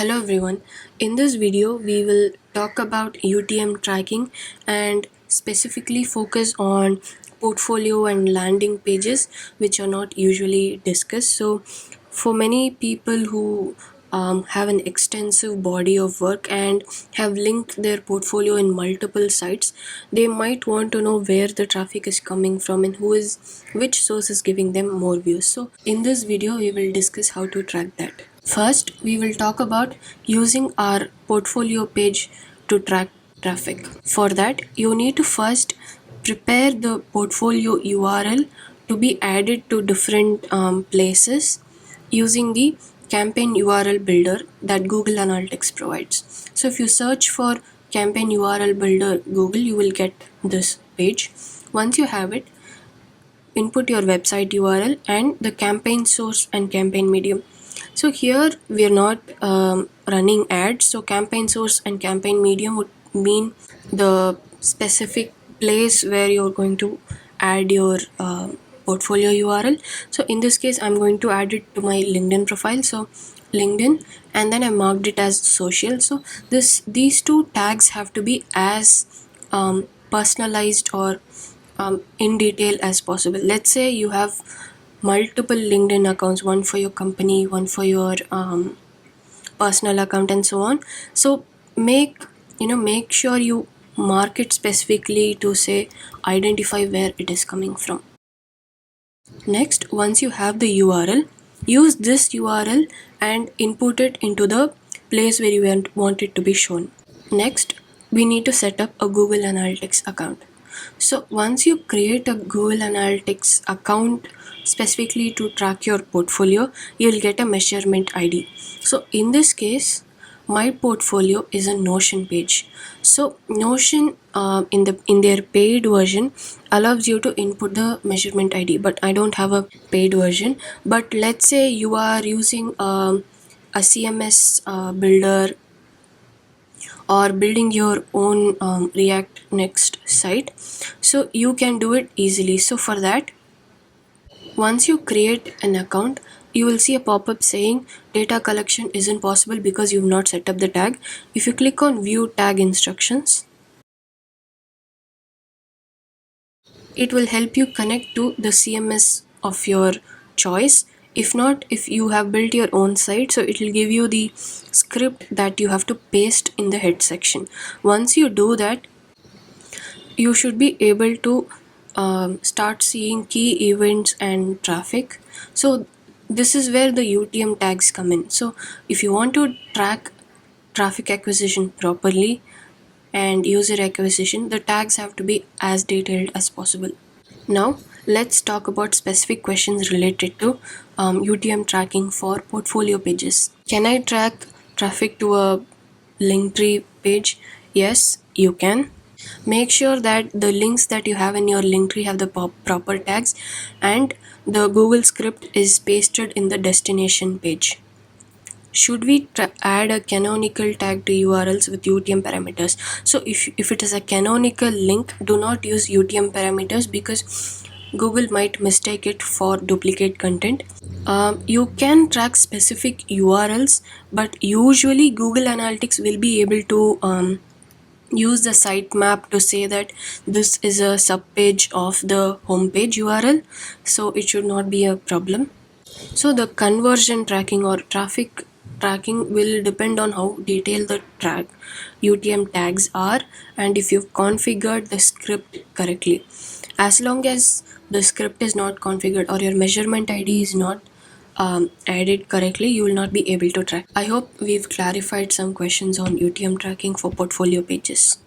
Hello everyone. In this video, we will talk about UTM tracking and specifically focus on portfolio and landing pages, which are not usually discussed. So, for many people who have an extensive body of work and have linked their portfolio in multiple sites, they might want to know where the traffic is coming from and which source is giving them more views. So, in this video, we will discuss how to track that. First, we will talk about using our portfolio page to track traffic. For that, you need to first prepare the portfolio URL to be added to different places using the campaign URL builder that Google Analytics provides. So if you search for campaign URL builder Google, you will get this page. Once you have it, input your website URL and the campaign source and campaign medium. So here we are not running ads. So campaign source and campaign medium would mean the specific place where you're going to add your portfolio URL. So in this case, I'm going to add it to my LinkedIn profile. So LinkedIn, and then I marked it as social. So these two tags have to be as personalized or in detail as possible. Let's say you have multiple LinkedIn accounts, one for your company, one for your personal account, and so on. So make sure you mark it specifically to say identify where it is coming from. Next, once you have the URL, use this URL and input it into the place where you want it to be shown. Next, we need to set up a Google Analytics account. So once you create a Google Analytics account specifically to track your portfolio, you'll get a measurement ID. So in this case, my portfolio is a Notion page. So Notion in their paid version allows you to input the measurement ID, but I don't have a paid version. But let's say you are using a CMS builder or building your own React Next site, so you can do it easily. So for that, once you create an account, you will see a pop-up saying data collection isn't possible because you've not set up the tag. If you click on view tag instructions, it will help you connect to the CMS of your choice. If not, if you have built your own site, so it will give you the script that you have to paste in the head section. Once you do that, you should be able to start seeing key events and traffic. So this is where the UTM tags come in. So if you want to track traffic acquisition properly and user acquisition, the tags have to be as detailed as possible. Now let's talk about specific questions related to UTM tracking for portfolio pages. Can I track traffic to a Linktree page? Yes, you can. Make sure that the links that you have in your Linktree have the proper tags and the Google script is pasted in the destination page. Should we add a canonical tag to URLs with UTM parameters? So if it is a canonical link, do not use UTM parameters because Google might mistake it for duplicate content. You can track specific URLs, but usually Google Analytics will be able to use the sitemap to say that this is a subpage of the homepage URL, so it should not be a problem. So the conversion tracking or traffic tracking will depend on how detailed the UTM tags are and if you've configured the script correctly. As long as the script is not configured or your measurement ID is not added correctly, you will not be able to track. I hope we've clarified some questions on UTM tracking for portfolio pages.